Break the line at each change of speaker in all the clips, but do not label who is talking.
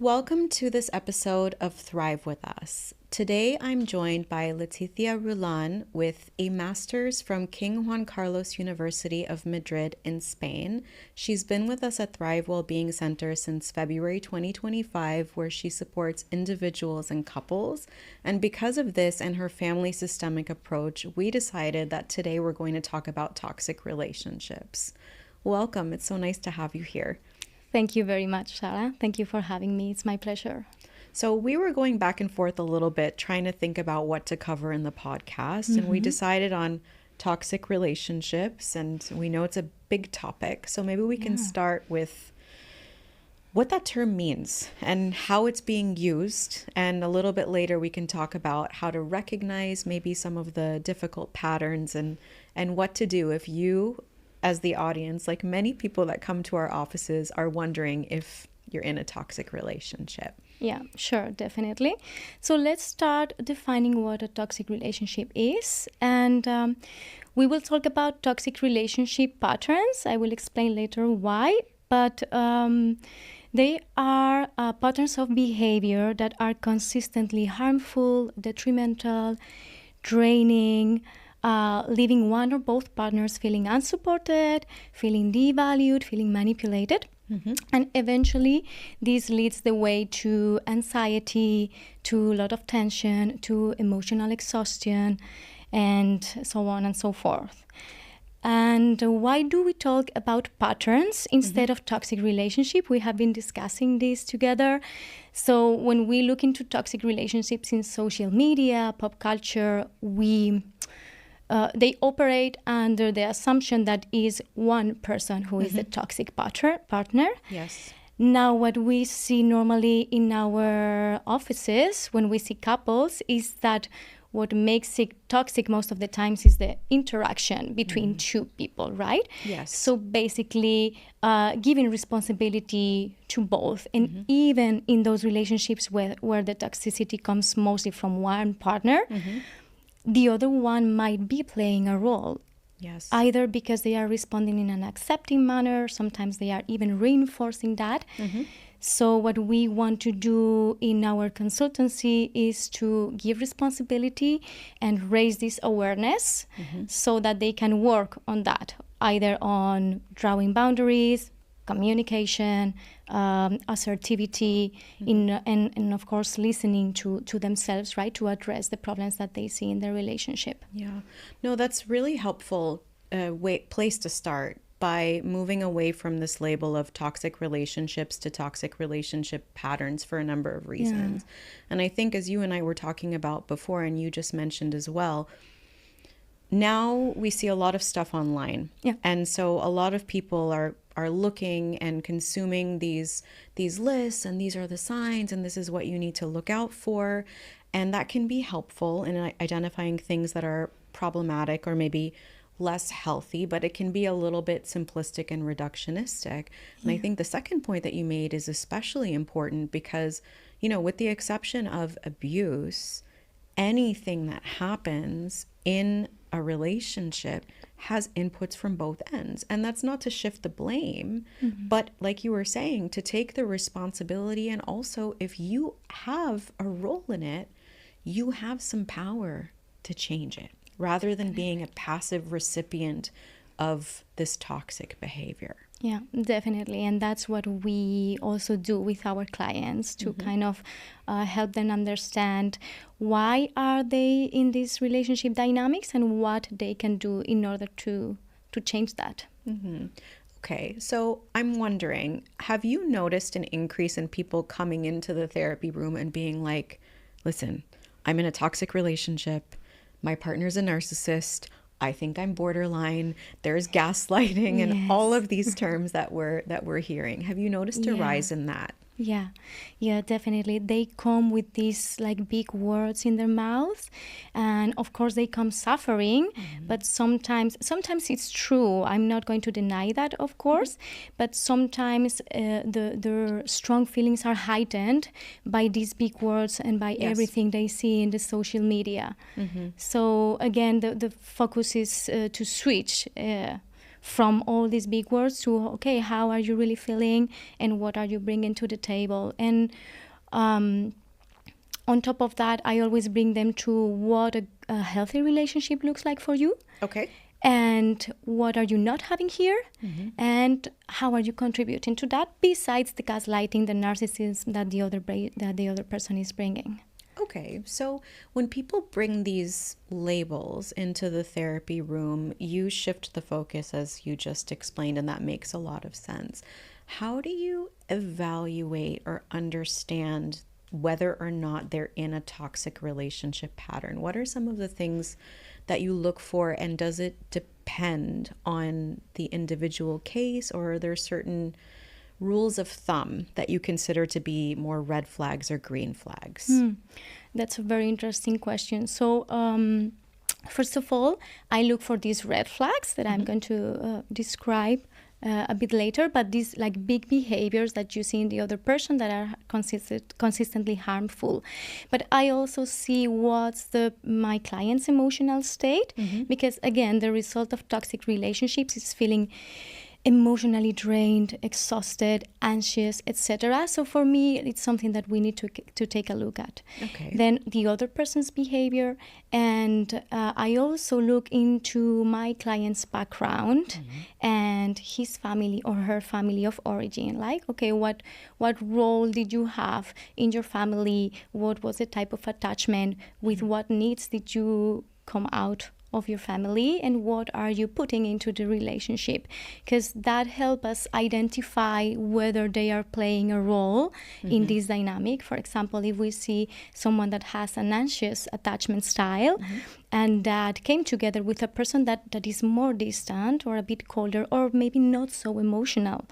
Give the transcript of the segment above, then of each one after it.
Welcome to this episode of Thrive With Us. Today I'm joined by Leticia Rulan with a master's from King Juan Carlos University of Madrid in Spain. She's been with us at Thrive Wellbeing Center since February 2025, where she supports individuals and couples. And because of this and her family systemic approach, we decided that today we're going to talk about toxic relationships. Welcome. It's so nice to have you here.
Thank you very much, Sarah. Thank you for having me. It's my pleasure.
So we were going back and forth a little bit, trying to think about what to cover in the podcast. And we decided on toxic relationships. And we know it's a big topic. So maybe we can start with what that term means and how it's being used. And a little bit later, we can talk about how to recognize maybe some of the difficult patterns and what to do if you, as the audience, like many people that come to our offices, are wondering if you're in a toxic relationship.
Yeah, sure, definitely. So let's start defining what a toxic relationship is. And we will talk about toxic relationship patterns. I will explain later why. But they are patterns of behavior that are consistently harmful, detrimental, draining, leaving one or both partners feeling unsupported, feeling devalued, feeling manipulated. And eventually, this leads the way to anxiety, to a lot of tension, to emotional exhaustion, and so on and so forth. And why do we talk about patterns instead of toxic relationship? We have been discussing this together. So when we look into toxic relationships in social media, pop culture, they operate under the assumption that is one person who is the toxic partner.
Yes.
Now, what we see normally in our offices when we see couples is that what makes it toxic most of the times is the interaction between two people, right?
Yes.
So basically giving responsibility to both. And even in those relationships where the toxicity comes mostly from one partner, the other one might be playing a role.
Yes.
Either because they are responding in an accepting manner, sometimes they are even reinforcing that. So what we want to do in our consultancy is to give responsibility and raise this awareness so that they can work on that, either on drawing boundaries, communication, assertivity, and of course listening to themselves, right, to address the problems that they see in their relationship.
Yeah. No, that's really helpful place to start, by moving away from this label of toxic relationships to toxic relationship patterns for a number of reasons. And I think, as you and I were talking about before, and you just mentioned as well, now we see a lot of stuff online. And so a lot of people are looking and consuming these lists, and these are the signs, and this is what you need to look out for. And that can be helpful in identifying things that are problematic or maybe less healthy, but it can be a little bit simplistic and reductionistic. And I think the second point that you made is especially important because, you know, with the exception of abuse, anything that happens in a relationship has inputs from both ends. And that's not to shift the blame, but like you were saying, to take the responsibility. And also, if you have a role in it, you have some power to change it, rather than being a passive recipient of this toxic behavior.
Yeah, definitely. And that's what we also do with our clients to kind of help them understand why are they in these relationship dynamics and what they can do in order to change that.
Okay, so I'm wondering, have you noticed an increase in people coming into the therapy room and being like, listen, I'm in a toxic relationship. My partner's a narcissist. I think I'm borderline. There's gaslighting and all of these terms that we're hearing. Have you noticed a rise in that?
Yeah, definitely. They come with these like big words in their mouths, and of course they come suffering, but sometimes it's true. I'm not going to deny that, of course, but sometimes their strong feelings are heightened by these big words and by everything they see in the social media. So again, the focus is to switch from all these big words to, okay, how are you really feeling and what are you bringing to the table? And on top of that, I always bring them to what a healthy relationship looks like for you.
Okay.
And what are you not having here? And how are you contributing to that, besides the gaslighting, the narcissism that the other person is bringing?
Okay, so when people bring these labels into the therapy room, you shift the focus as you just explained, and that makes a lot of sense. How do you evaluate or understand whether or not they're in a toxic relationship pattern? What are some of the things that you look for, and does it depend on the individual case, or are there certain rules of thumb that you consider to be more red flags or green flags?
That's a very interesting question. So first of all, I look for these red flags that I'm going to describe a bit later, but these like big behaviors that you see in the other person that are consistently harmful. But I also see what's my client's emotional state, because again, the result of toxic relationships is feeling emotionally drained, exhausted, anxious, etc. So for me, it's something that we need to take a look at.
Okay.
Then the other person's behavior, and I also look into my client's background and his family or her family of origin. Like, okay, what role did you have in your family? What was the type of attachment? With what needs did you come out of your family, and what are you putting into the relationship? Because that helps us identify whether they are playing a role in this dynamic. For example, if we see someone that has an anxious attachment style and that came together with a person that is more distant or a bit colder or maybe not so emotional,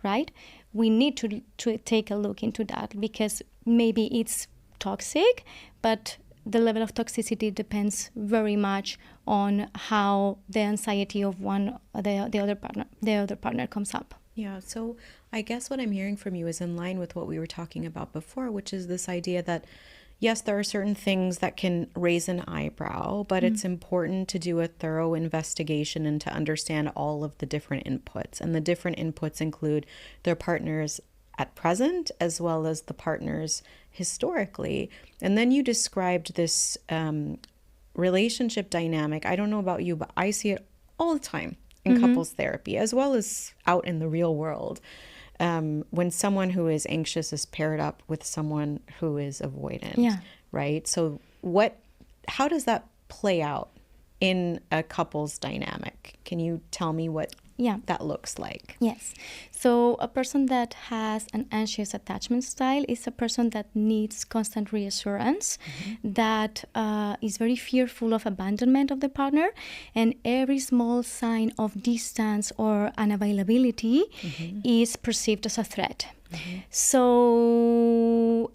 right? We need to take a look into that, because maybe it's toxic, but the level of toxicity depends very much on how the anxiety of the other partner comes up.
Yeah, so I guess what I'm hearing from you is in line with what we were talking about before, which is this idea that, yes, there are certain things that can raise an eyebrow, but it's important to do a thorough investigation and to understand all of the different inputs. And the different inputs include their partners at present as well as the partners historically. And then you described this relationship dynamic. I don't know about you, but I see it all the time in couples therapy as well as out in the real world. When someone who is anxious is paired up with someone who is avoidant, right? So how does that play out in a couple's dynamic? Can you tell me what that looks like?
Yes. So a person that has an anxious attachment style is a person that needs constant reassurance, that is very fearful of abandonment of the partner, and every small sign of distance or unavailability is perceived as a threat. So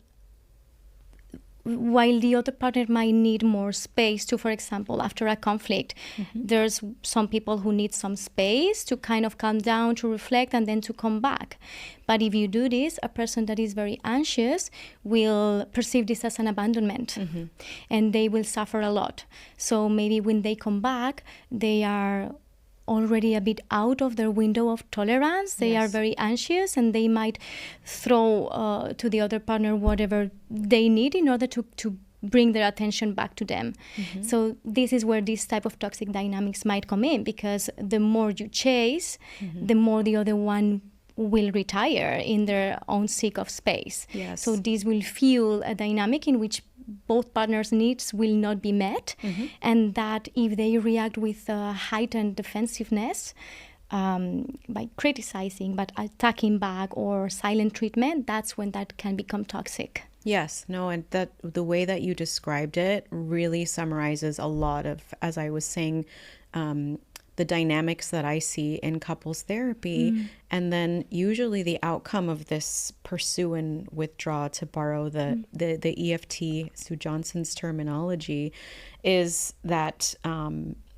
while the other partner might need more space to, for example, after a conflict, there's some people who need some space to kind of calm down, to reflect, and then to come back. But if you do this, a person that is very anxious will perceive this as an abandonment, and they will suffer a lot. So maybe when they come back, they are already a bit out of their window of tolerance. They are very anxious, and they might throw to the other partner whatever they need in order to bring their attention back to them. So this is where this type of toxic dynamics might come in, because the more you chase, the more the other one will retire in their own seek of space. So this will fuel a dynamic in which both partners' needs will not be met, and that if they react with heightened defensiveness, by criticizing but attacking back or silent treatment, that's when that can become toxic.
Yes, no, and that the way that you described it really summarizes a lot of, as I was saying, the dynamics that I see in couples therapy. And then usually the outcome of this pursue and withdraw, to borrow the EFT, Sue Johnson's terminology, is that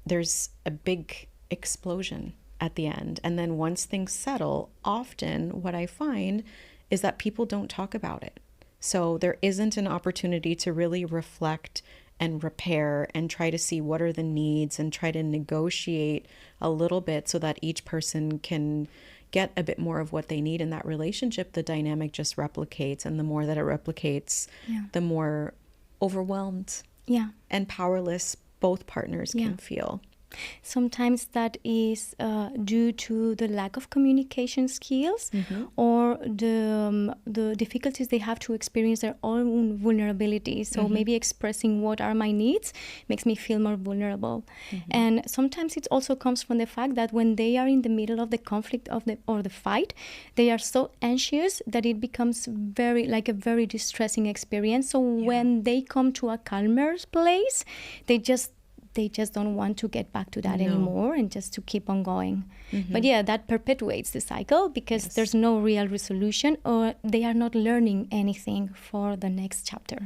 there's a big explosion at the end. And then once things settle, often what I find is that people don't talk about it. So there isn't an opportunity to really reflect and repair and try to see what are the needs and try to negotiate a little bit so that each person can get a bit more of what they need in that relationship, the dynamic just replicates. And the more that it replicates, the more overwhelmed and powerless both partners can feel.
Sometimes that is due to the lack of communication skills or the difficulties they have to experience their own vulnerabilities. So maybe expressing what are my needs makes me feel more vulnerable. And sometimes it also comes from the fact that when they are in the middle of the conflict or the fight, they are so anxious that it becomes a very distressing experience. So when they come to a calmer place, they just don't want to get back to that anymore and just to keep on going. But that perpetuates the cycle because there's no real resolution, or they are not learning anything for the next chapter.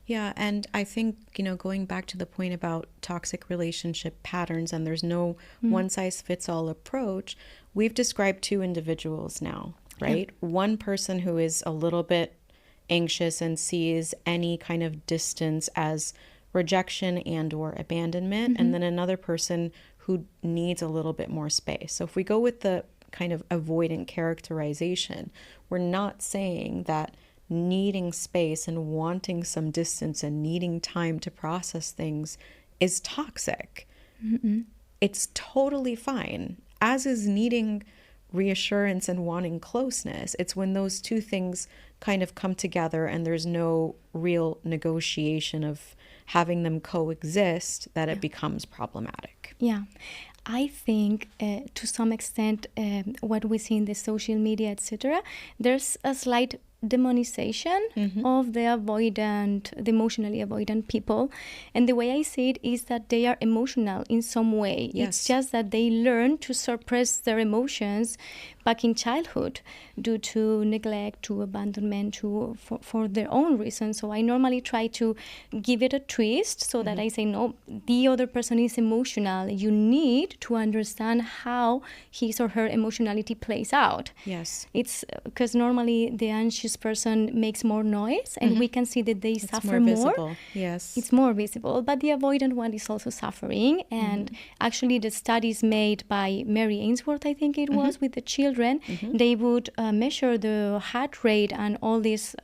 Yeah, and I think, going back to the point about toxic relationship patterns, and there's no one-size-fits-all approach, we've described two individuals now, right? One person who is a little bit anxious and sees any kind of distance as rejection and or abandonment, and then another person who needs a little bit more space. So if we go with the kind of avoidant characterization, we're not saying that needing space and wanting some distance and needing time to process things is toxic. It's totally fine, as is needing reassurance and wanting closeness. It's when those two things kind of come together and there's no real negotiation of having them coexist that it becomes problematic.
Yeah. I think to some extent what we see in the social media, etc., there's a slight demonization of the emotionally avoidant people. And the way I see it is that they are emotional in some way. It's just that they learn to suppress their emotions back in childhood due to neglect, to abandonment, for their own reasons. So I normally try to give it a twist so that I say, no, the other person is emotional. You need to understand how his or her emotionality plays out.
Yes.
It's because normally the anxious person makes more noise and we can see that they suffer
more
more.
visible. Yes.
It's more visible, but the avoidant one is also suffering. And actually the studies made by Mary Ainsworth, I think it was, with the children, they would measure the heart rate and all these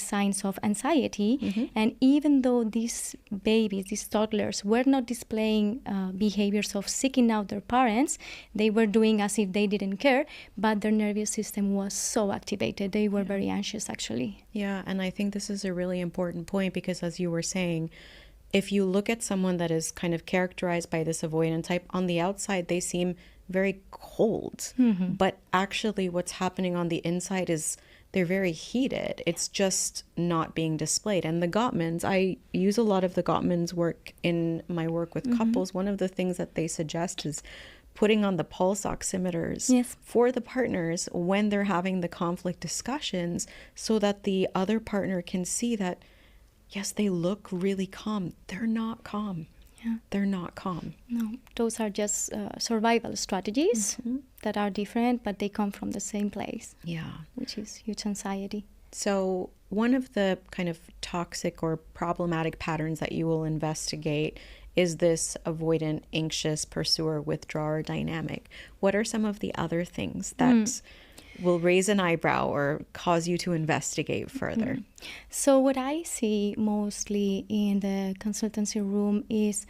signs of anxiety. And even though these babies, these toddlers, were not displaying behaviors of seeking out their parents, they were doing as if they didn't care, but their nervous system was so activated. They were very anxious, actually.
Yeah, and I think this is a really important point because, as you were saying, if you look at someone that is kind of characterized by this avoidant type, on the outside, they seem very cold. But actually what's happening on the inside is they're very heated. It's just not being displayed. And the Gottmans, I use a lot of the Gottmans' work in my work with couples. One of the things that they suggest is putting on the pulse oximeters for the partners when they're having the conflict discussions so that the other partner can see that, yes, they look really calm. They're not calm. Yeah. They're not calm.
No, those are just survival strategies that are different, but they come from the same place.
Yeah.
Which is huge anxiety.
So one of the kind of toxic or problematic patterns that you will investigate is this avoidant, anxious, pursuer, withdrawer dynamic. What are some of the other things that will raise an eyebrow or cause you to investigate further?
So what I see mostly in the consultancy room is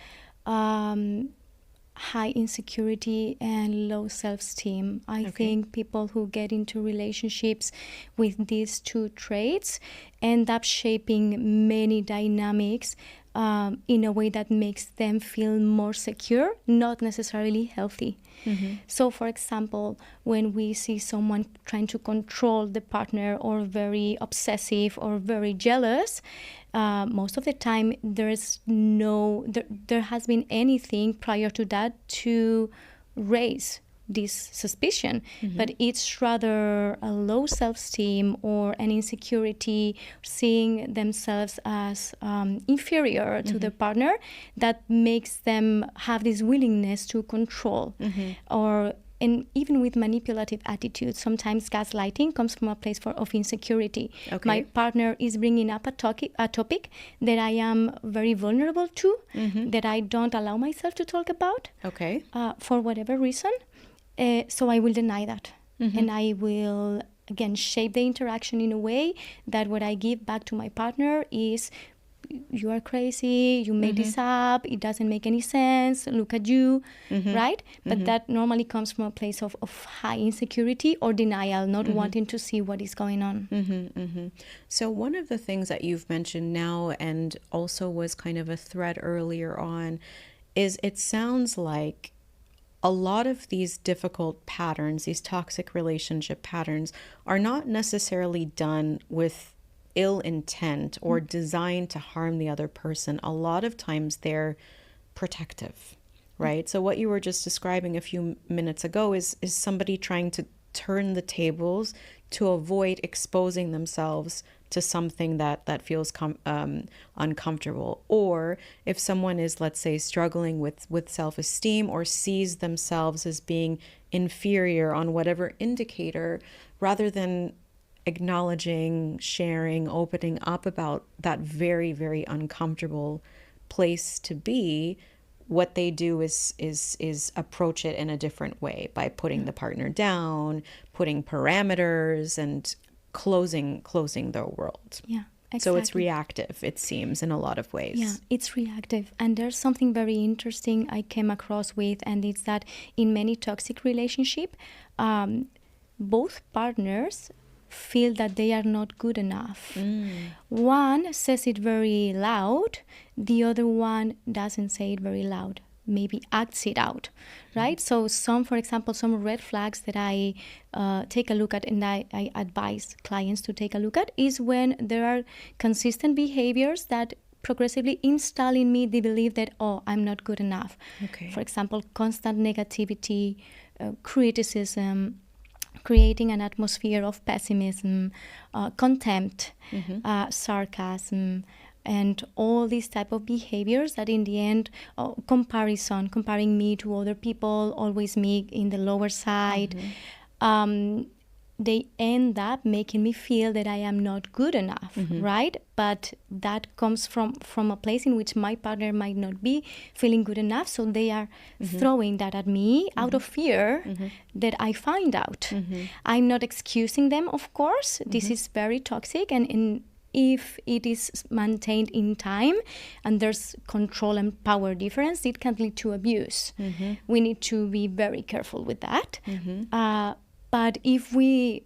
high insecurity and low self-esteem. I think people who get into relationships with these two traits end up shaping many dynamics in a way that makes them feel more secure, not necessarily healthy. So, for example, when we see someone trying to control the partner or very obsessive or very jealous, most of the time there has been anything prior to that to raise this suspicion, but it's rather a low self-esteem or an insecurity, seeing themselves as inferior to the partner, that makes them have this willingness to control or and even with manipulative attitudes, sometimes gaslighting comes from a place of insecurity.
Okay.
My partner is bringing up a topic that I am very vulnerable to, that I don't allow myself to talk about,
Okay.
for whatever reason. So I will deny that. And I will, again, shape the interaction in a way that what I give back to my partner is, you are crazy, you made this up, it doesn't make any sense, look at you, right? But that normally comes from a place of high insecurity or denial, not wanting to see what is going on.
So one of the things that you've mentioned now, and also was kind of a thread earlier on, is it sounds like a lot of these difficult patterns, these toxic relationship patterns, are not necessarily done with ill intent or designed to harm the other person. A lot of times they're protective, right? So what you were just describing a few minutes ago is somebody trying to turn the tables to avoid exposing themselves to something that feels uncomfortable. Or if someone is, let's say, struggling with self-esteem or sees themselves as being inferior on whatever indicator, rather than acknowledging, sharing, opening up about that very, very uncomfortable place to be, what they do is approach it in a different way by putting the partner down, putting parameters, and closing their world.
Yeah, exactly.
So it's reactive, it seems, in a lot of ways.
Yeah, it's reactive. And there's something very interesting I came across with, and it's that in many toxic relationships, both partners feel that they are not good enough. One says it very loud, the other one doesn't say it very loud, maybe acts it out, right? So for example, some red flags that I take a look at, and I advise clients to take a look at, is when there are consistent behaviors that progressively install in me the belief that, oh, I'm not good enough.
Okay.
For example, constant negativity, criticism, creating an atmosphere of pessimism, contempt, sarcasm, and all these type of behaviors that in the end, comparing me to other people, always me in the lower side, they end up making me feel that I am not good enough, right? But that comes from a place in which my partner might not be feeling good enough, so they are throwing that at me out of fear that I find out. I'm not excusing them, of course. This is very toxic, and if it is maintained in time and there's control and power difference, it can lead to abuse. We need to be very careful with that. But if we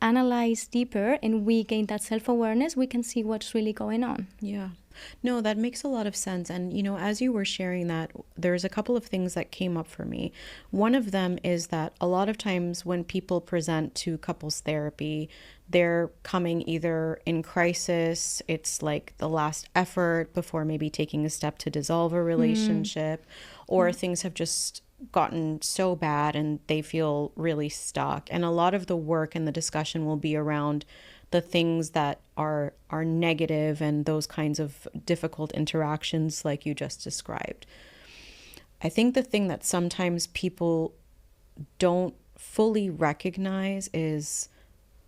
analyze deeper and we gain that self-awareness, we can see what's really going on.
Yeah. No, that makes a lot of sense. And, as you were sharing that, there's a couple of things that came up for me. One of them is that a lot of times when people present to couples therapy, they're coming either in crisis, it's like the last effort before maybe taking a step to dissolve a relationship, or things have just gotten so bad and they feel really stuck. And a lot of the work and the discussion will be around the things that are negative and those kinds of difficult interactions like you just described. I think the thing that sometimes people don't fully recognize is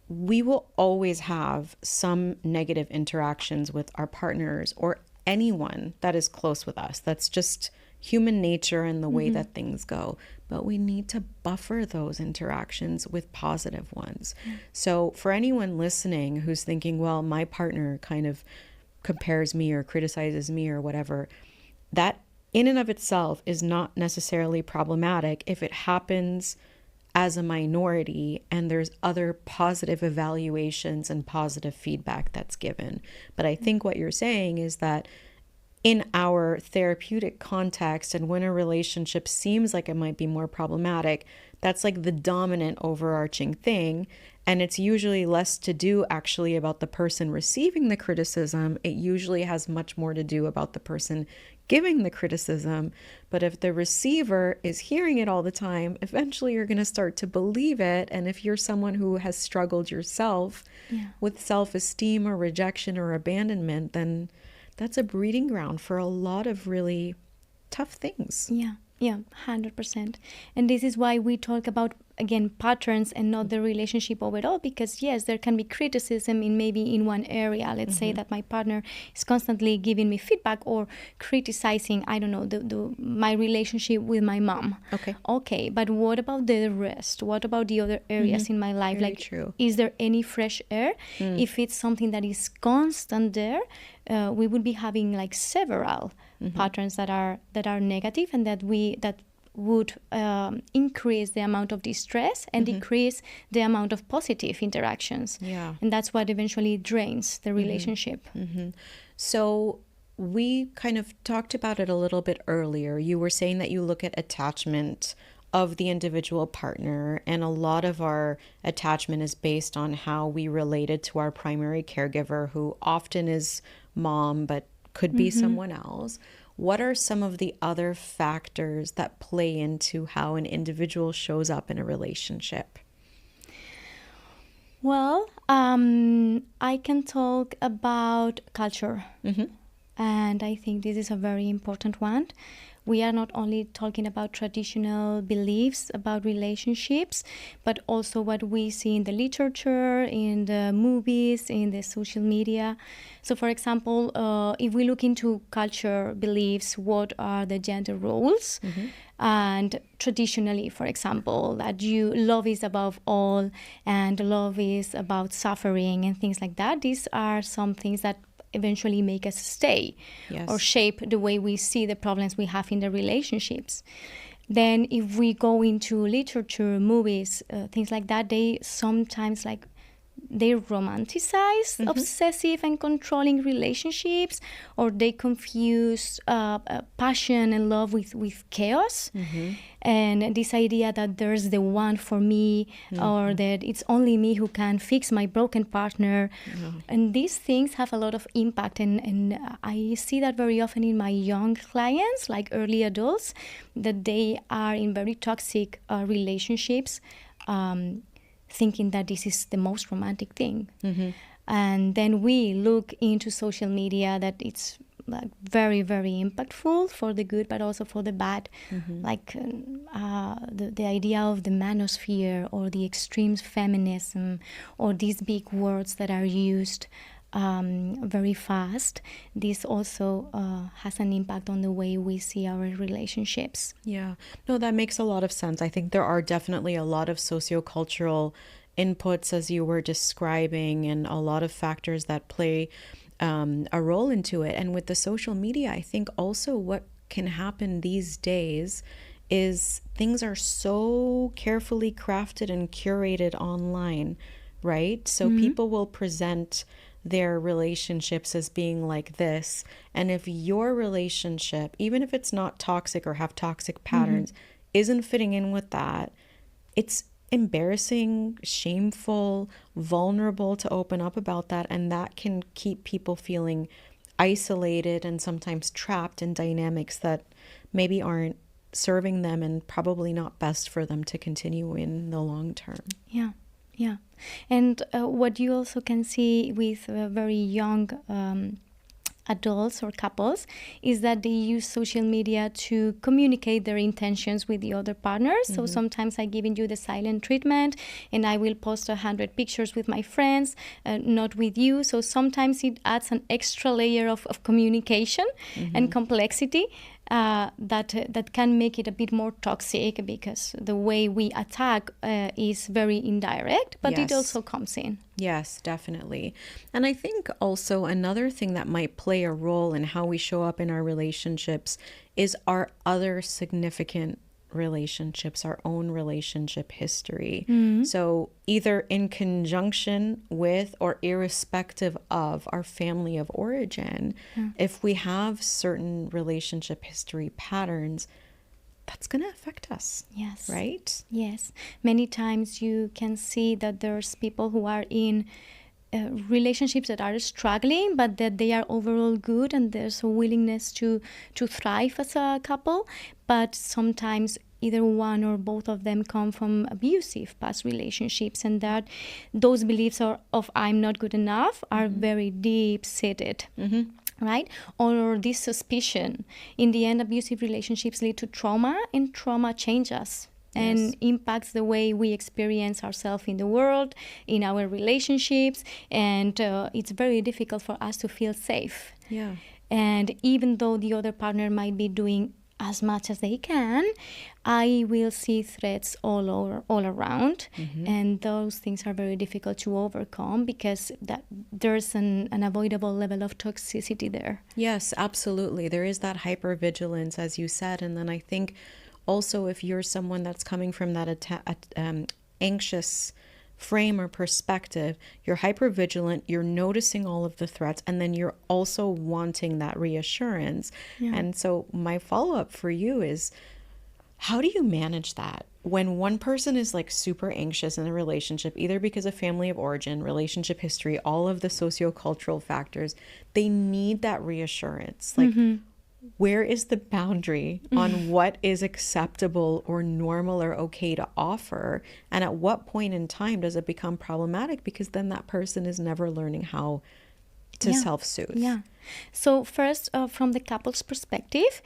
we will always have some negative interactions with our partners or anyone that is close with us. That's just human nature and the way that things go. But we need to buffer those interactions with positive ones. So for anyone listening who's thinking, well, my partner kind of compares me or criticizes me or whatever, that in and of itself is not necessarily problematic if it happens as a minority and there's other positive evaluations and positive feedback that's given. But I think what you're saying is that in our therapeutic context, and when a relationship seems like it might be more problematic, that's like the dominant overarching thing. And it's usually less to do actually about the person receiving the criticism. It usually has much more to do about the person giving the criticism. But if the receiver is hearing it all the time, eventually you're going to start to believe it. And if you're someone who has struggled yourself with self-esteem or rejection or abandonment, then that's a breeding ground for a lot of really tough things.
Yeah, Yeah, 100%. And this is why we talk about, again, patterns and not the relationship overall, because yes, there can be criticism in maybe in one area. Let's say that my partner is constantly giving me feedback or criticizing, I don't know, my relationship with my mom. Okay, but what about the rest? What about the other areas in my life?
Very
like,
true.
Is there any fresh air? If it's something that is constant there, we would be having like several patterns that are negative, and that would increase the amount of distress and decrease the amount of positive interactions.
Yeah.
And that's what eventually drains the relationship.
So we kind of talked about it a little bit earlier. You were saying that you look at attachment of the individual partner, and a lot of our attachment is based on how we related to our primary caregiver, who often is mom, but could be someone else. What are some of the other factors that play into how an individual shows up in a relationship?
Well, I can talk about culture. And I think this is a very important one. We are not only talking about traditional beliefs about relationships, but also what we see in the literature, in the movies, in the social media. So, for example, if we look into culture beliefs, what are the gender roles? And traditionally, for example, that love is above all, and love is about suffering and things like that. These are some things that eventually make us stay or shape the way we see the problems we have in the relationships. Then if we go into literature, movies, things like that, they sometimes they romanticize obsessive and controlling relationships, or they confuse passion and love with chaos. And this idea that there's the one for me, or that it's only me who can fix my broken partner. And these things have a lot of impact, and I see that very often in my young clients, like early adults, that they are in very toxic relationships, thinking that this is the most romantic thing. And then we look into social media, that it's like very, very impactful for the good, but also for the bad. Like the idea of the manosphere, or the extreme feminism, or these big words that are used very fast. This also has an impact on the way we see our relationships.
Yeah, no, that makes a lot of sense. I think there are definitely a lot of sociocultural inputs, as you were describing, and a lot of factors that play a role into it. And with the social media, I think also what can happen these days is things are so carefully crafted and curated online, right? So people will present their relationships as being like this. And if your relationship, even if it's not toxic or have toxic patterns, isn't fitting in with that, it's embarrassing, shameful, vulnerable to open up about that. And that can keep people feeling isolated and sometimes trapped in dynamics that maybe aren't serving them, and probably not best for them to continue in the long term.
Yeah. And what you also can see with very young adults or couples is that they use social media to communicate their intentions with the other partners. So sometimes I give you the silent treatment, and I will post 100 pictures with my friends, not with you. So sometimes it adds an extra layer of communication and complexity that can make it a bit more toxic, because the way we attack is very indirect, but it also comes in.
Yes, definitely. And I think also another thing that might play a role in how we show up in our relationships is our other significant relationships, our own relationship history. So either in conjunction with or irrespective of our family of origin, if we have certain relationship history patterns, that's going to affect us.
Yes.
Right?
Yes. Many times you can see that there's people who are in relationships that are struggling, but that they are overall good, and there's a willingness to thrive as a couple. But sometimes either one or both of them come from abusive past relationships, and that those beliefs of I'm not good enough are very deep seated. right? Or this suspicion. In the end, abusive relationships lead to trauma, and trauma changes us and impacts the way we experience ourselves in the world, in our relationships, and it's very difficult for us to feel safe.
Yeah.
And even though the other partner might be doing as much as they can, I will see threats all around, and those things are very difficult to overcome because there's an unavoidable level of toxicity there.
Yes, absolutely. There is that hypervigilance, as you said, and then I think also if you're someone that's coming from that anxious frame or perspective, you're hypervigilant, you're noticing all of the threats, and then you're also wanting that reassurance. And so my follow-up for you is, how do you manage that when one person is like super anxious in a relationship, either because of family of origin, relationship history, all of the sociocultural factors? They need that reassurance. Like, where is the boundary on what is acceptable or normal or okay to offer? And at what point in time does it become problematic? Because then that person is never learning how to self-soothe.
Yeah. So first, from the couple's perspective,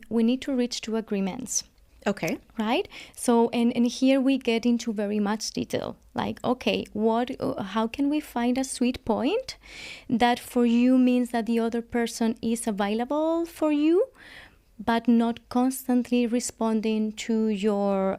we need to reach two agreements.
Okay.
Right? So, and here we get into very much detail. Like, okay, how can we find a sweet point that for you means that the other person is available for you, but not constantly responding to your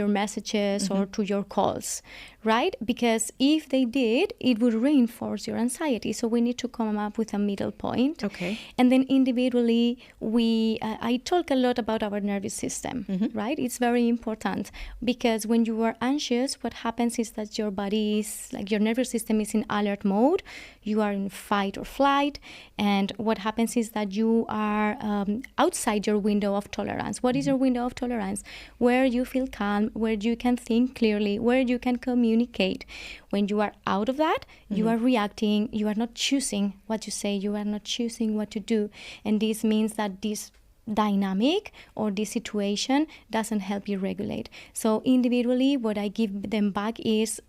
messages or to your calls, right? Because if they did, it would reinforce your anxiety. So we need to come up with a middle point.
Okay.
And then individually, I talk a lot about our nervous system, right? It's very important because when you are anxious, what happens is that your body is, like your nervous system is in alert mode. You are in fight or flight. And what happens is that you are outside your window of tolerance. What is your window of tolerance? Where you feel calm, where you can think clearly, where you can communicate. When you are out of that, you are reacting, you are not choosing what to say, you are not choosing what to do. And this means that this dynamic or this situation doesn't help you regulate. So individually, what I give them back is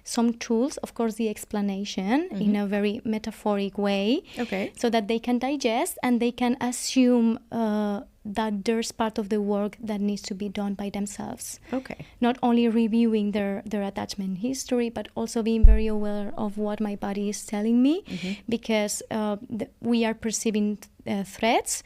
some tools, of course, the explanation in a very metaphoric way, so that they can digest and they can assume that there's part of the work that needs to be done by themselves.
Okay.
Not only reviewing their attachment history, but also being very aware of what my body is telling me, because we are perceiving threats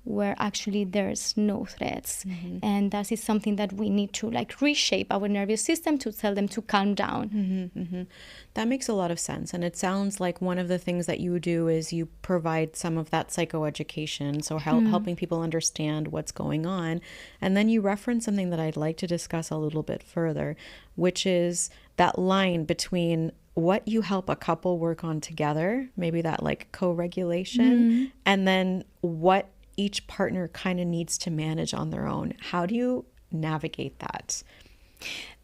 where actually there's no threats. And that is something that we need to like reshape our nervous system to tell them to calm down.
That makes a lot of sense. And it sounds like one of the things that you do is you provide some of that psychoeducation, so helping people understand what's going on. And then you reference something that I'd like to discuss a little bit further, which is that line between what you help a couple work on together, maybe that like co-regulation, and then what each partner kind of needs to manage on their own. How do you navigate that?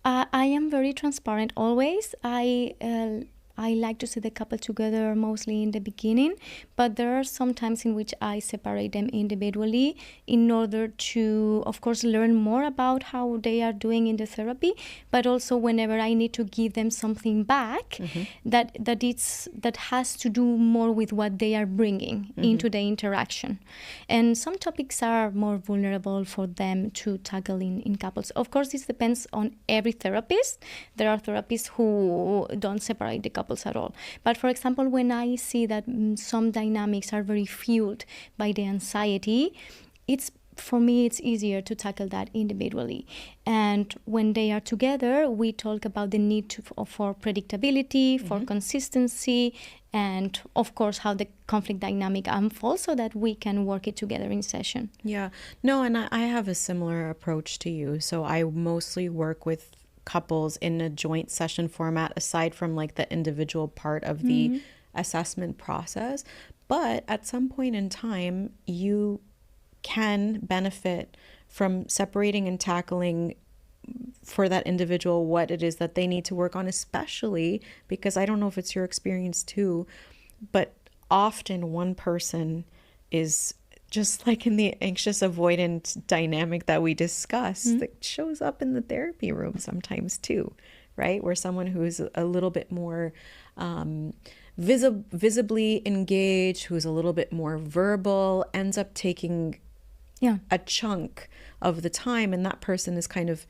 I am very transparent always. I like to see the couple together mostly in the beginning, but there are some times in which I separate them individually in order to, of course, learn more about how they are doing in the therapy, but also whenever I need to give them something back that has to do more with what they are bringing into the interaction. And some topics are more vulnerable for them to tackle in couples. Of course, this depends on every therapist. There are therapists who don't separate the couples at all. But for example, when I see that some dynamics are very fueled by the anxiety, for me, it's easier to tackle that individually. And when they are together, we talk about the need for predictability, for consistency, and of course, how the conflict dynamic unfolds so that we can work it together in session.
Yeah. No, and I have a similar approach to you. So I mostly work with couples in a joint session format, aside from like the individual part of the assessment process. But at some point in time, you can benefit from separating and tackling for that individual what it is that they need to work on, especially because I don't know if it's your experience too, but often one person is just like in the anxious avoidant dynamic that we discussed that shows up in the therapy room sometimes too, right? Where someone who's a little bit more visibly engaged, who's a little bit more verbal, ends up taking a chunk of the time, and that person is kind of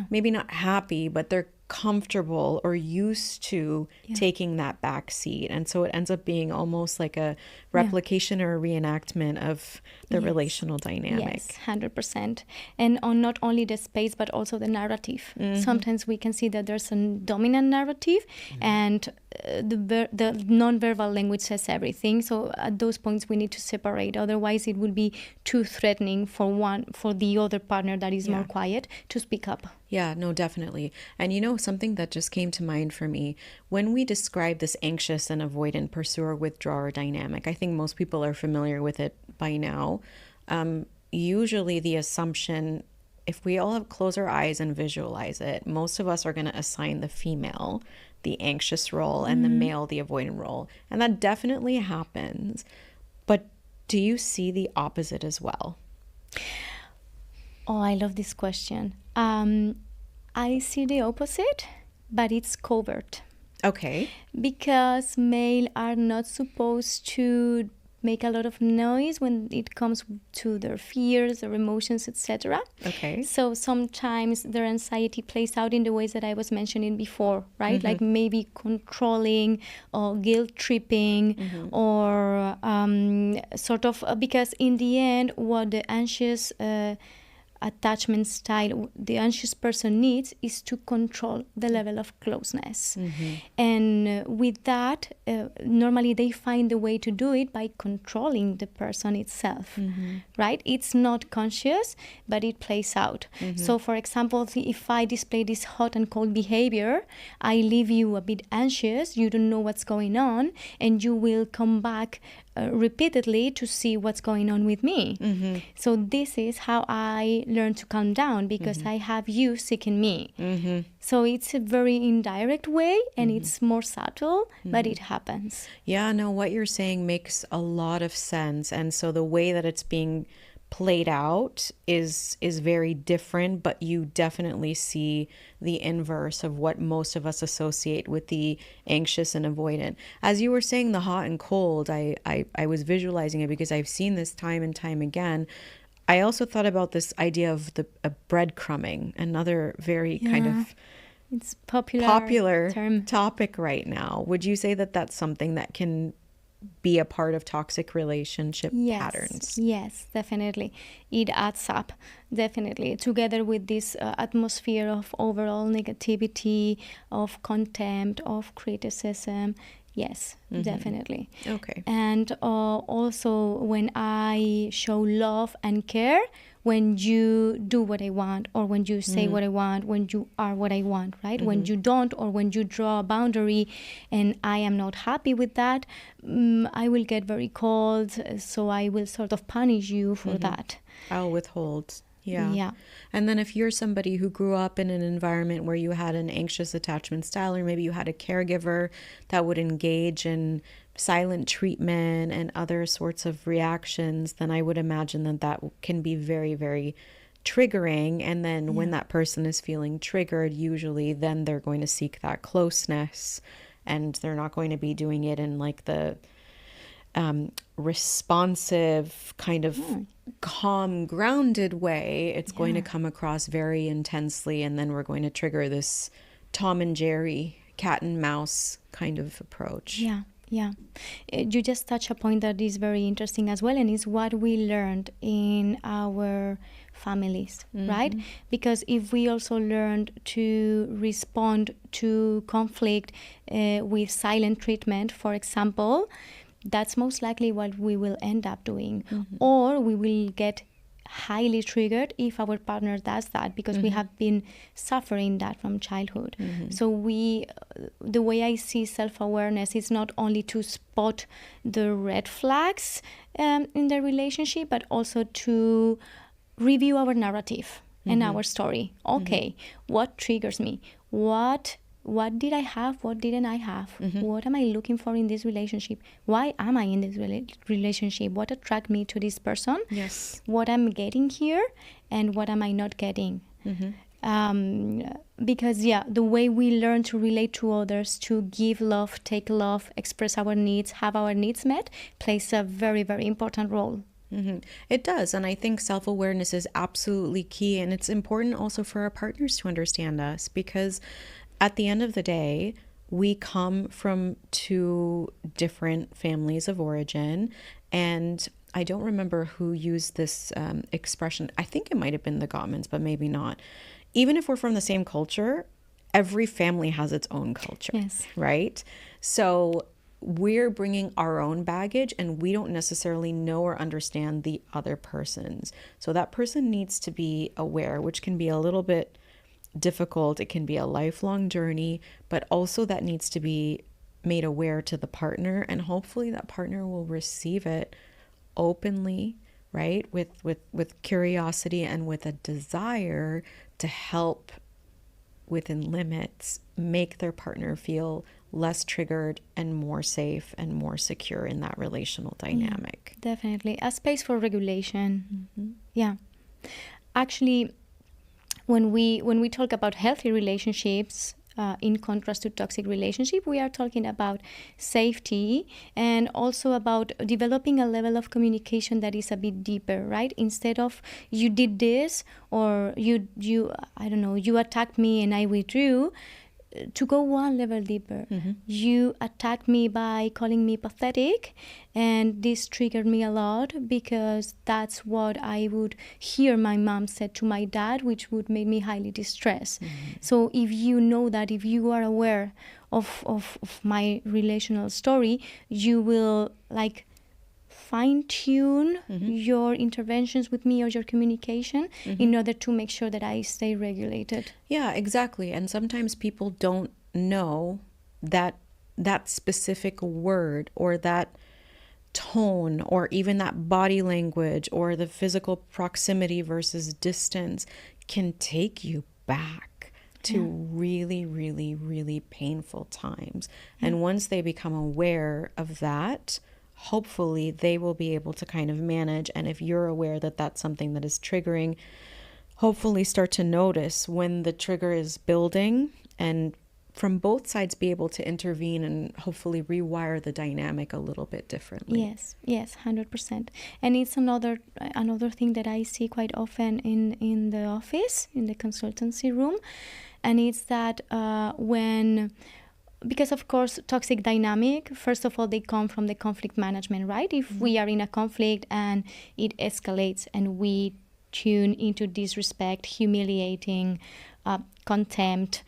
maybe not happy, but they're comfortable or used to taking that back seat, and so it ends up being almost like a replication or a reenactment of the relational dynamic.
Yes, 100%. And on not only the space but also the narrative. Sometimes we can see that there's a dominant narrative, and the non-verbal language says everything. So at those points we need to separate, otherwise it would be too threatening for the other partner that is more quiet to speak up.
Yeah, no, definitely. And you know, something that just came to mind for me, when we describe this anxious and avoidant pursuer withdrawer dynamic, I think most people are familiar with it by now. Usually the assumption, if we all close our eyes and visualize it, most of us are going to assign the female the anxious role and the male the avoidant role. And that definitely happens. But do you see the opposite as well?
Oh, I love this question. I see the opposite, but it's covert.
Okay.
Because male are not supposed to make a lot of noise when it comes to their fears, their emotions, etc.
Okay.
So sometimes their anxiety plays out in the ways that I was mentioning before, right? Like maybe controlling or guilt tripping or sort of, because in the end, what the anxious attachment style the anxious person needs is to control the level of closeness. And with that, normally they find the way to do it by controlling the person itself, right? It's not conscious, but it plays out. So for example, if I display this hot and cold behavior, I leave you a bit anxious, you don't know what's going on, and you will come back repeatedly to see what's going on with me. So this is how I learn to calm down, because I have you seeking me. So it's a very indirect way, and it's more subtle, but it happens.
Yeah, no, what you're saying makes a lot of sense. And so the way that it's being played out is very different, but you definitely see the inverse of what most of us associate with the anxious and avoidant. As you were saying the hot and cold, I was visualizing it because I've seen this time and time again. I also thought about this idea of the breadcrumbing, another very kind of
it's popular term.
Topic right now. Would you say that that's something that can be a part of toxic relationship patterns?
Yes, definitely. It adds up, definitely. Together with this atmosphere of overall negativity, of contempt, of criticism. Yes, definitely.
Okay.
And also when I show love and care, when you do what I want, or when you say what I want, when you are what I want, right? When you don't, or when you draw a boundary and I am not happy with that, I will get very cold. So I will sort of punish you for that.
I'll withhold. Yeah. And then if you're somebody who grew up in an environment where you had an anxious attachment style, or maybe you had a caregiver that would engage in silent treatment and other sorts of reactions, then I would imagine that that can be very, very triggering. And then when that person is feeling triggered, usually then they're going to seek that closeness, and they're not going to be doing it in like the responsive kind of calm, grounded way. It's going to come across very intensely, and then we're going to trigger this Tom and Jerry, cat and mouse kind of approach.
Yeah. You just touch a point that is very interesting as well, and is what we learned in our families, right? Because if we also learned to respond to conflict with silent treatment, for example, that's most likely what we will end up doing. Or we will get highly triggered if our partner does that, because we have been suffering that from childhood. So the way I see self-awareness is not only to spot the red flags in the relationship, but also to review our narrative and our story. Okay, what triggers me? What did I have? What didn't I have? What am I looking for in this relationship? Why am I in this relationship? What attracts me to this person?
Yes.
What I'm getting here, and what am I not getting? Because the way we learn to relate to others, to give love, take love, express our needs, have our needs met, plays a very, very important role.
Mm-hmm. It does. And I think self-awareness is absolutely key. And it's important also for our partners to understand us, because at the end of the day, we come from two different families of origin. And I don't remember who used this expression. I think it might have been the Gottmans, but maybe not. Even if we're from the same culture, every family has its own culture,
yes,
right? So we're bringing our own baggage, and we don't necessarily know or understand the other person's. So that person needs to be aware, which can be a little bit difficult. It can be a lifelong journey, but also that needs to be made aware to the partner, and hopefully that partner will receive it openly, right? With curiosity and with a desire to help within limits make their partner feel less triggered and more safe and more secure in that relational dynamic.
Definitely. A space for regulation. Mm-hmm. Yeah. Actually, when we talk about healthy relationships, in contrast to toxic relationship, we are talking about safety and also about developing a level of communication that is a bit deeper, right? Instead of you did this, or you I don't know, you attacked me and I withdrew, to go one level deeper. Mm-hmm. You attacked me by calling me pathetic, and this triggered me a lot because that's what I would hear my mom said to my dad, which would make me highly distressed. Mm-hmm. So if you know that, if you are aware of my relational story, you will fine-tune your interventions with me or your communication in order to make sure that I stay regulated.
Yeah, exactly. And sometimes people don't know that specific word or that tone or even that body language or the physical proximity versus distance can take you back to really, really, really painful times. Yeah. And once they become aware of that, hopefully they will be able to kind of manage. And if you're aware that that's something that is triggering, hopefully start to notice when the trigger is building, and from both sides be able to intervene and hopefully rewire the dynamic a little bit differently.
Yes, 100%. And it's another thing that I see quite often in the office, in the consultancy room, and it's that because of course toxic dynamic, first of all, they come from the conflict management, right? If we are in a conflict and it escalates and we tune into disrespect, humiliating, contempt,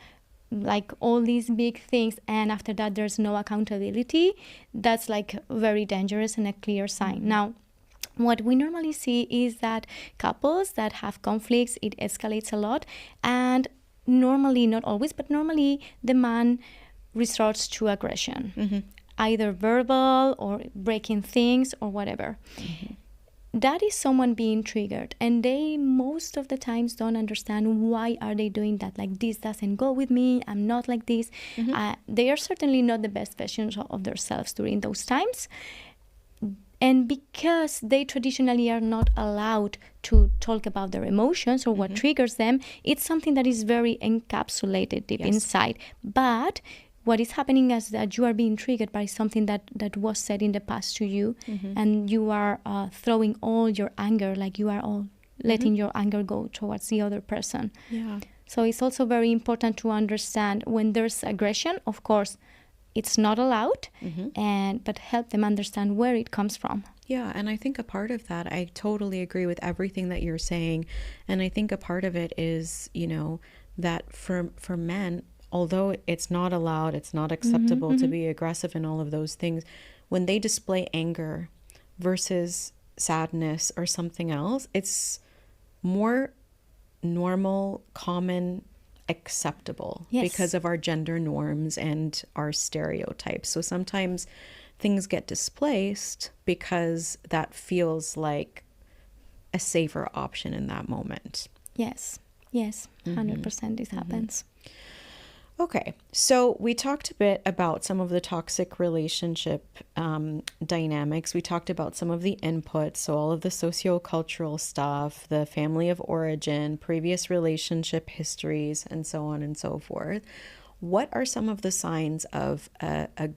like all these big things, and after that there's no accountability, that's very dangerous and a clear sign. Now, what we normally see is that couples that have conflicts, it escalates a lot, and normally, not always, but normally the man resorts to aggression, either verbal or breaking things or whatever. That is someone being triggered, and they most of the times don't understand why are they doing that. Like, this doesn't go with me, I'm not like this. They are certainly not the best versions of themselves during those times. And because they traditionally are not allowed to talk about their emotions or what triggers them, it's something that is very encapsulated deep inside. But what is happening is that you are being triggered by something that was said in the past to you, and you are throwing all your anger, like you are all letting your anger go towards the other person.
Yeah.
So it's also very important to understand when there's aggression, of course, it's not allowed, but help them understand where it comes from.
Yeah, and I think a part of that, I totally agree with everything that you're saying. And I think a part of it is, that for men, although it's not allowed, it's not acceptable to be aggressive and all of those things, when they display anger versus sadness or something else, it's more normal, common, acceptable because of our gender norms and our stereotypes. So sometimes things get displaced because that feels like a safer option in that moment.
Yes, 100% this happens.
Okay, so we talked a bit about some of the toxic relationship dynamics. We talked about some of the inputs, so all of the sociocultural stuff, the family of origin, previous relationship histories, and so on and so forth. What are some of the signs of a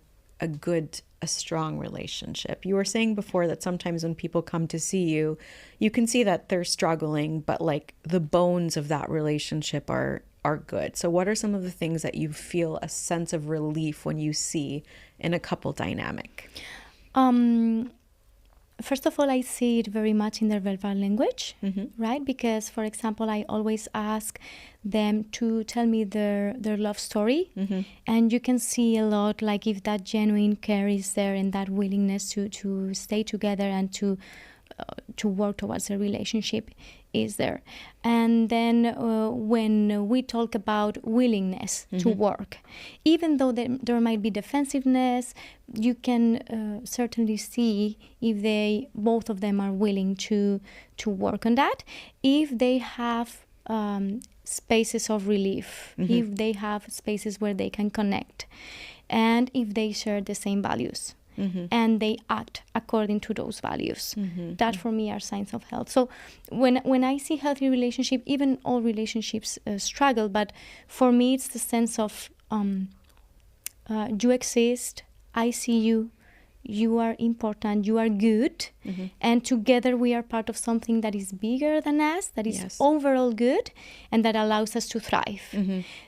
good, a strong relationship? You were saying before that sometimes when people come to see you, you can see that they're struggling, but like the bones of that relationship are good. So what are some of the things that you feel a sense of relief when you see in a couple dynamic?
First of all, I see it very much in their verbal language, right? Because, for example, I always ask them to tell me their love story. And you can see a lot, like if that genuine care is there and that willingness to stay together and to work towards a relationship is there. And then when we talk about willingness to work, even though there might be defensiveness, you can certainly see if both of them are willing to work on that, if they have spaces of relief, if they have spaces where they can connect, and if they share the same values. And they act according to those values. That for me are signs of health. So when I see healthy relationship, even all relationships struggle, but for me it's the sense of you exist, I see you, you are important, you are good, and together we are part of something that is bigger than us, that is overall good, and that allows us to thrive.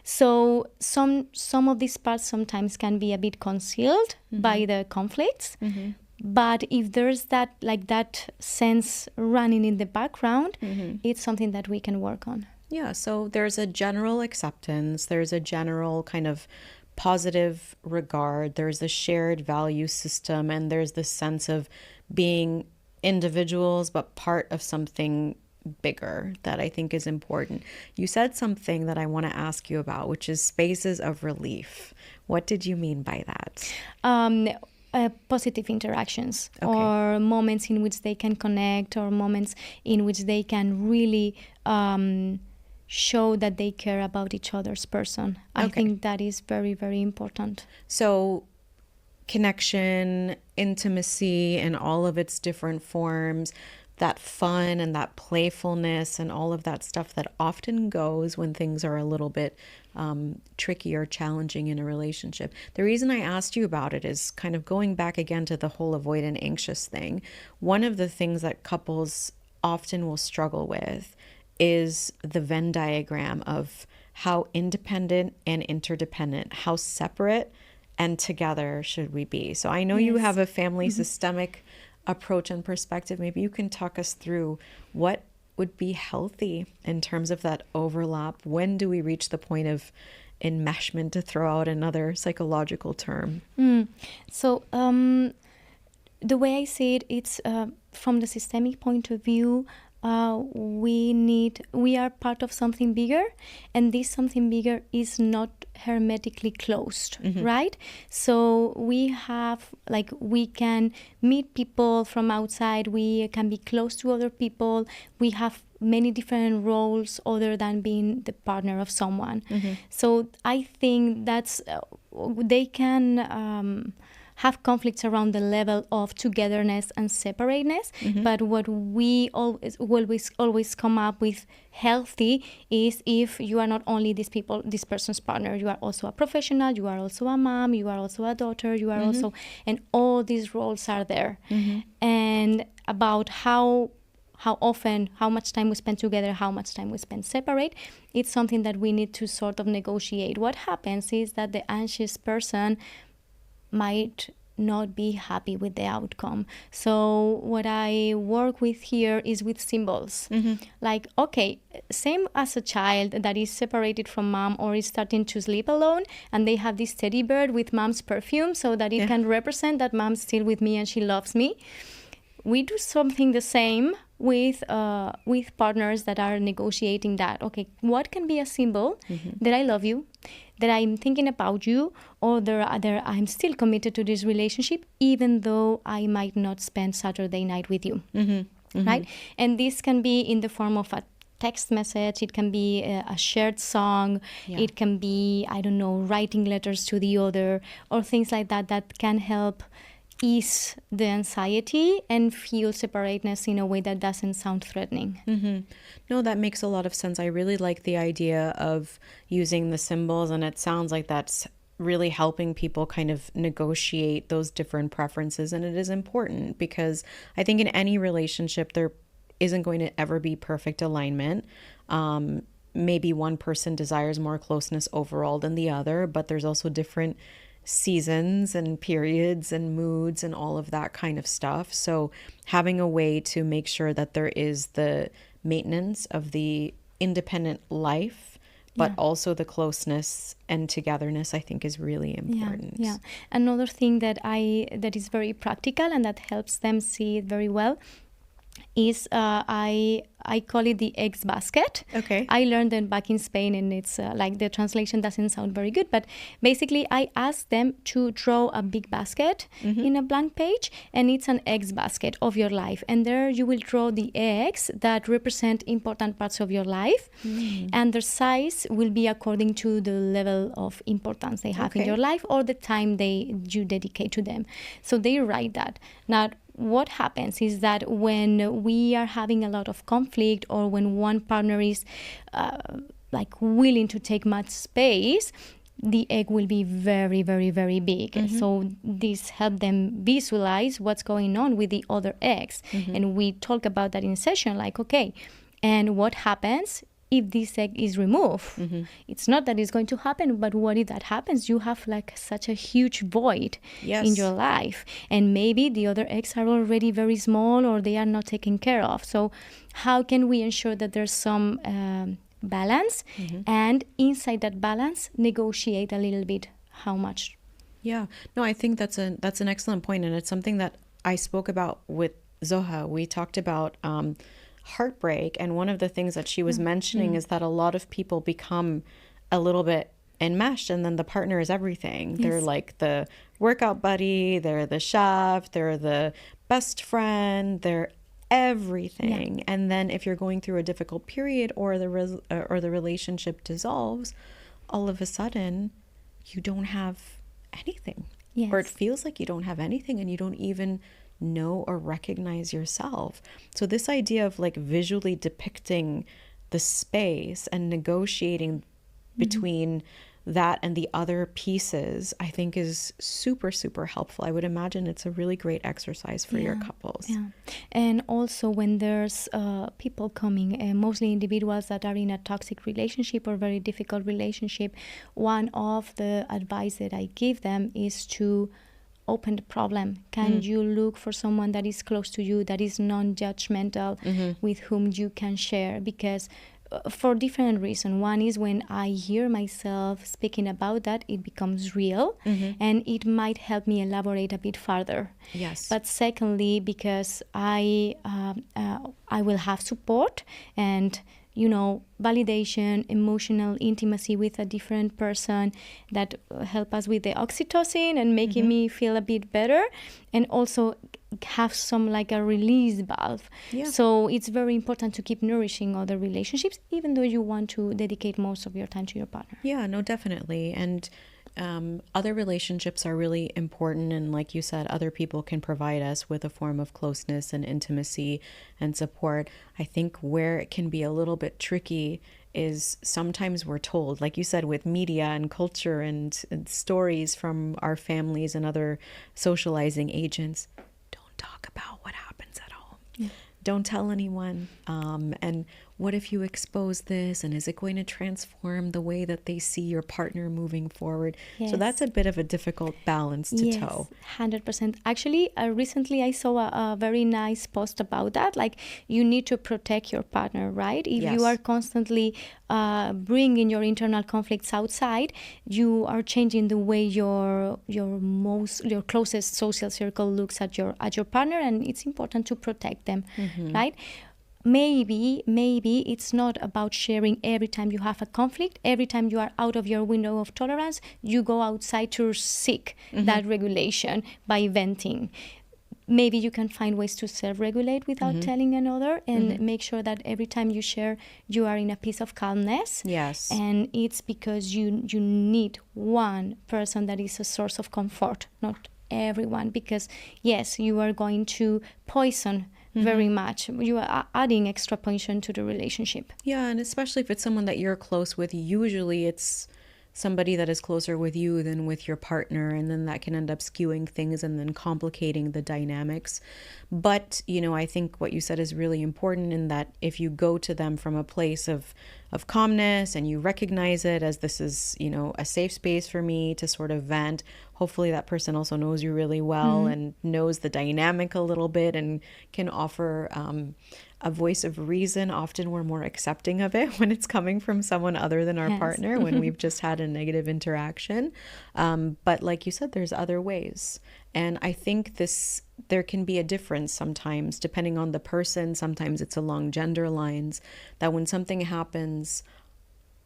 So some of these parts sometimes can be a bit concealed by the conflicts, but if there's that sense running in the background, it's something that we can work on.
Yeah, so there's a general acceptance, there's a general kind of positive regard, there's a shared value system, and there's this sense of being individuals but part of something bigger that I think is important. You said something that I want to ask you about, which is spaces of relief. What did you mean by that?
Positive interactions, or moments in which they can connect, or moments in which they can really show that they care about each other's person. I think that is very, very important.
So connection, intimacy in all of its different forms, that fun and that playfulness and all of that stuff that often goes when things are a little bit tricky or challenging in a relationship. The reason I asked you about it is kind of going back again to the whole avoidant anxious thing. One of the things that couples often will struggle with is the Venn diagram of how independent and interdependent, how separate and together should we be. So I know you have a family systemic approach and perspective. Maybe you can talk us through what would be healthy in terms of that overlap. When do we reach the point of enmeshment, to throw out another psychological term?
So the way I see it, it's from the systemic point of view, we are part of something bigger, and this something bigger is not hermetically closed, right? So we can meet people from outside, we can be close to other people, we have many different roles other than being the partner of someone. So I think that's they can have conflicts around the level of togetherness and separateness, but what we always come up with healthy is if you are not only this person's partner, you are also a professional, you are also a mom, you are also a daughter, you are also, and all these roles are there. And about how often, how much time we spend together, how much time we spend separate, it's something that we need to sort of negotiate. What happens is that the anxious person might not be happy with the outcome. So what I work with here is with symbols. Like, okay, same as a child that is separated from mom or is starting to sleep alone, and they have this teddy bear with mom's perfume so that it can represent that mom's still with me and she loves me. We do something the same with partners that are negotiating that. Okay, what can be a symbol that I love you, that I'm thinking about you, or that I'm still committed to this relationship, even though I might not spend Saturday night with you, right? And this can be in the form of a text message, it can be a shared song, it can be, I don't know, writing letters to the other, or things like that that can help ease the anxiety and feel separateness in a way that doesn't sound threatening.
Mm-hmm. No, that makes a lot of sense. I really like the idea of using the symbols, and it sounds like that's really helping people kind of negotiate those different preferences. And it is important because I think in any relationship, there isn't going to ever be perfect alignment. Maybe one person desires more closeness overall than the other, but there's also different seasons and periods and moods and all of that kind of stuff. So having a way to make sure that there is the maintenance of the independent life, but also the closeness and togetherness, I think is really important.
Yeah. Another thing that is very practical and that helps them see it very well is I call it the eggs basket.
Okay.
I learned that back in Spain, and it's like the translation doesn't sound very good, but basically I ask them to draw a big basket in a blank page, and it's an eggs basket of your life. And there you will draw the eggs that represent important parts of your life, and their size will be according to the level of importance they have in your life or the time you dedicate to them. So they write that. Now, what happens is that when we are having a lot of conflict, or when one partner is like willing to take much space, the egg will be very, very, very big. So this helps them visualize what's going on with the other eggs. And we talk about that in session, like, okay, and what happens if this egg is removed? It's not that it's going to happen, but what if that happens? You have like such a huge void in your life, and maybe the other eggs are already very small, or they are not taken care of. So how can we ensure that there's some balance, and inside that balance negotiate a little bit how much?
Yeah, no, I think that's an excellent point, and it's something that I spoke about with Zoha. We talked about heartbreak, and one of the things that she was mentioning is that a lot of people become a little bit enmeshed, and then the partner is everything. They're like the workout buddy, they're the chef, they're the best friend, they're everything. And then if you're going through a difficult period, or the relationship dissolves, all of a sudden you don't have anything, or it feels like you don't have anything, and you don't even know or recognize yourself. So this idea of like visually depicting the space and negotiating between that and the other pieces, I think is super, super helpful. I would imagine it's a really great exercise for your couples.
And also when there's people coming, mostly individuals that are in a toxic relationship or very difficult relationship, one of the advice that I give them is to open the problem. Can you look for someone that is close to you, that is non-judgmental, with whom you can share? Because for different reasons. One is when I hear myself speaking about that, it becomes real, and it might help me elaborate a bit further.
Yes.
But secondly, because I will have support and validation, emotional intimacy with a different person that help us with the oxytocin and making me feel a bit better, and also have some like a release valve. So it's very important to keep nourishing other relationships, even though you want to dedicate most of your time to your partner.
Yeah, no, definitely. And other relationships are really important, and like you said, other people can provide us with a form of closeness and intimacy and support. I think where it can be a little bit tricky is sometimes we're told, like you said, with media and culture and stories from our families and other socializing agents, don't talk about what happens at home. Don't tell anyone. And what if you expose this, and is it going to transform the way that they see your partner moving forward? So that's a bit of a difficult balance to toe.
100%. Actually, recently I saw a very nice post about that. Like, you need to protect your partner, right? If you are constantly bringing your internal conflicts outside, you are changing the way your closest social circle looks at your partner, and it's important to protect them, right? Maybe it's not about sharing every time you have a conflict. Every time you are out of your window of tolerance, you go outside to seek that regulation by venting. maybe you can find ways to self-regulate without telling another, and make sure that every time you share, you are in a piece of calmness.
Yes.
And it's because you need one person that is a source of comfort, not everyone, because yes, you are going to poison very much. You are adding extra poison to the relationship.
Yeah, and especially if it's someone that you're close with, usually it's somebody that is closer with you than with your partner, and then that can end up skewing things and then complicating the dynamics. But, you know, I think what you said is really important, in that if you go to them from a place of calmness and you recognize it as, this is, you know, a safe space for me to sort of vent, hopefully that person also knows you really well and knows the dynamic a little bit and can offer a voice of reason. Often we're more accepting of it when it's coming from someone other than our partner, when we've just had a negative interaction. But like you said, there's other ways. And I think there can be a difference sometimes depending on the person. Sometimes it's along gender lines, that when something happens,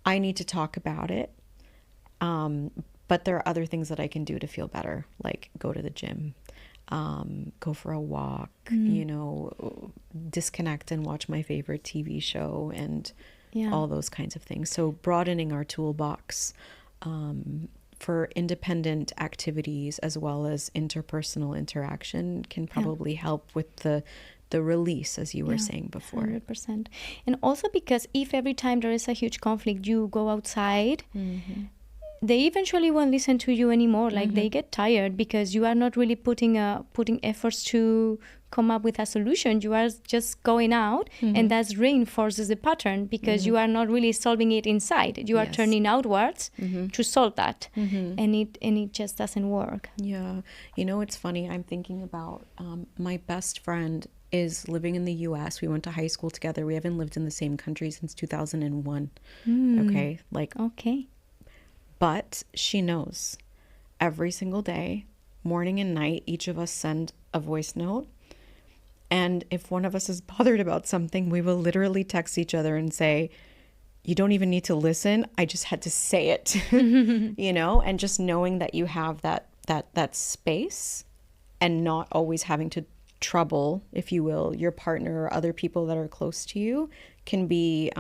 I need to talk about it. But there are other things that I can do to feel better, like go to the gym, go for a walk, you know, disconnect and watch my favorite TV show, and all those kinds of things. So broadening our toolbox for independent activities as well as interpersonal interaction can probably help with the release, as you were saying before.
100%. And also because if every time there is a huge conflict, you go outside, they eventually won't listen to you anymore. Like they get tired because you are not really putting efforts to come up with a solution. You are just going out, and that reinforces the pattern because you are not really solving it inside. You are turning outwards to solve that, and it just doesn't work.
Yeah, you know, it's funny. I'm thinking about my best friend is living in the US. We went to high school together. We haven't lived in the same country since 2001. Okay,
Okay.
But she knows every single day, morning and night, each of us send a voice note. And if one of us is bothered about something, we will literally text each other and say, you don't even need to listen. I just had to say it, you know, and just knowing that you have that space and not always having to trouble, if you will, your partner or other people that are close to you can be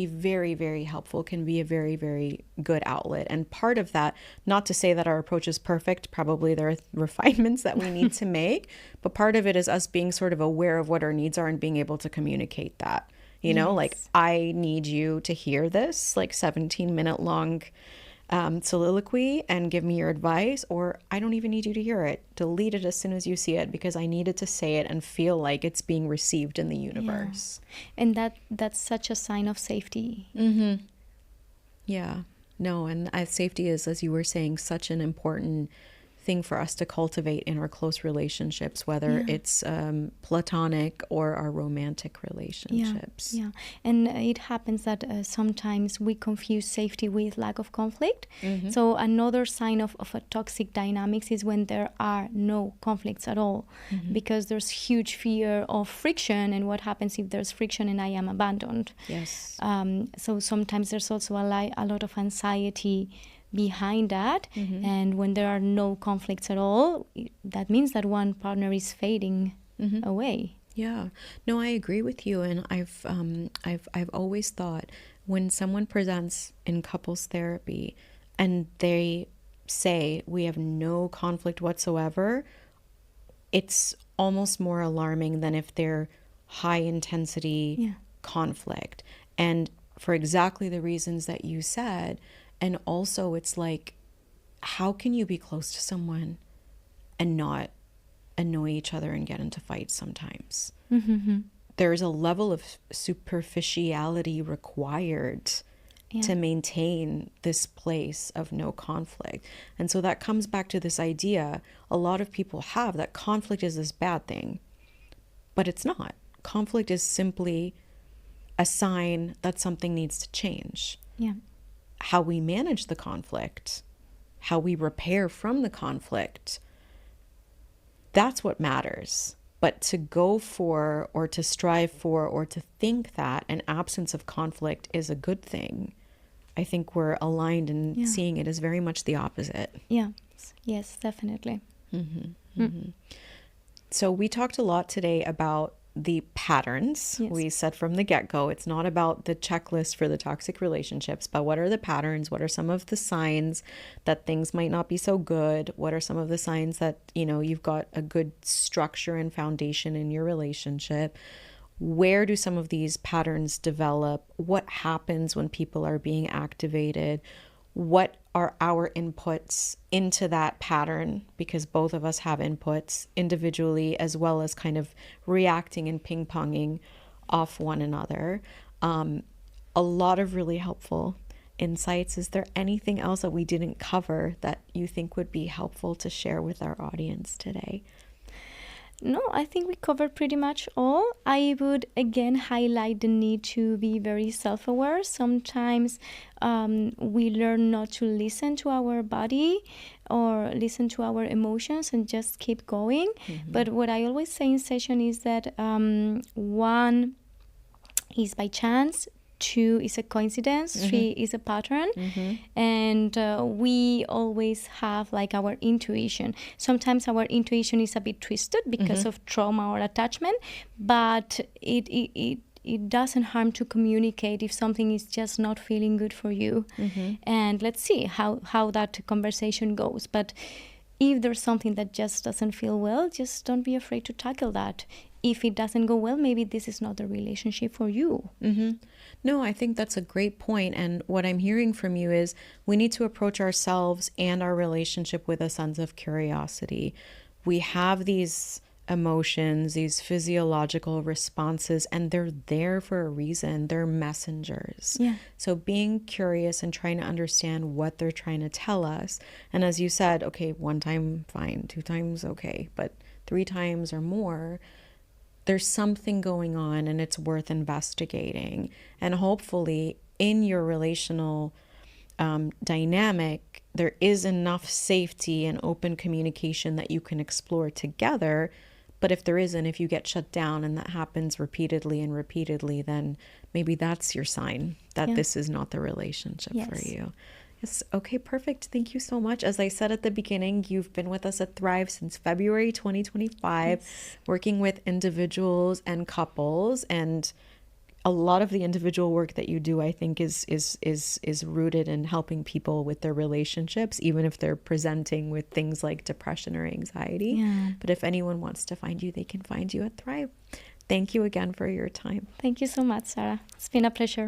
very, very helpful, can be a very, very good outlet. And part of that, not to say that our approach is perfect, probably there are refinements that we need to make, but part of it is us being sort of aware of what our needs are and being able to communicate that, you know, like, I need you to hear this like 17-minute long soliloquy and give me your advice, or I don't even need you to hear it. Delete it as soon as you see it, because I needed to say it and feel like it's being received in the universe.
And that's such a sign of safety.
Yeah, no, and safety is, as you were saying, such an important thing for us to cultivate in our close relationships, whether it's platonic or our romantic relationships.
Yeah. And it happens that sometimes we confuse safety with lack of conflict. So another sign of a toxic dynamics is when there are no conflicts at all, because there's huge fear of friction, and what happens if there's friction and I am abandoned.
Yes.
So sometimes there's also a lot of anxiety behind that, and when there are no conflicts at all, that means that one partner is fading away.
Yeah, no, I agree with you, and I've always thought, when someone presents in couples therapy and they say we have no conflict whatsoever, it's almost more alarming than if they're high intensity conflict, and for exactly the reasons that you said. And also, it's like, how can you be close to someone and not annoy each other and get into fights sometimes? There's a level of superficiality required to maintain this place of no conflict. And so that comes back to this idea a lot of people have, that conflict is this bad thing. But it's not. Conflict is simply a sign that something needs to change.
Yeah.
How we manage the conflict, how we repair from the conflict, that's what matters. But to go for, or to strive for, or to think that an absence of conflict is a good thing, I think we're aligned in seeing it as very much the opposite.
Yeah. Yes, definitely.
So we talked a lot today about the patterns.
Yes.
We said from the get-go, it's not about the checklist for the toxic relationships, but what are the patterns? What are some of the signs that things might not be so good? What are some of the signs that, you know, you've got a good structure and foundation in your relationship? Where do some of these patterns develop? What happens when people are being activated? What are our inputs into that pattern? Because both of us have inputs individually, as well as kind of reacting and ping-ponging off one another. A lot of really helpful insights. Is there anything else that we didn't cover that you think would be helpful to share with our audience today?
No, I think we covered pretty much all. I would again highlight the need to be very self-aware. Sometimes we learn not to listen to our body or listen to our emotions and just keep going. But what I always say in session is that one is by chance, 2 is a coincidence, 3 is a pattern, and we always have like our intuition. Sometimes our intuition is a bit twisted because of trauma or attachment, but it doesn't harm to communicate if something is just not feeling good for you. And let's see how that conversation goes. But if there's something that just doesn't feel well, just don't be afraid to tackle that. If it doesn't go well, maybe this is not the relationship for you.
No, I think that's a great point. And what I'm hearing from you is we need to approach ourselves and our relationship with a sense of curiosity. We have these emotions, these physiological responses, and they're there for a reason. They're messengers.
Yeah.
So being curious and trying to understand what they're trying to tell us. And as you said, okay, 1 time, fine, 2 times, okay, but 3 times or more, there's something going on and it's worth investigating. And hopefully in your relational dynamic, there is enough safety and open communication that you can explore together. But if there isn't, if you get shut down and that happens repeatedly and repeatedly, then maybe that's your sign that this is not the relationship for you. Yes. Okay, perfect. Thank you so much. As I said at the beginning, you've been with us at Thrive since February 2025, working with individuals and couples. And a lot of the individual work that you do, I think, is rooted in helping people with their relationships, even if they're presenting with things like depression or anxiety.
Yeah.
But if anyone wants to find you, they can find you at Thrive. Thank you again for your time.
Thank you so much, Sarah. It's been a pleasure.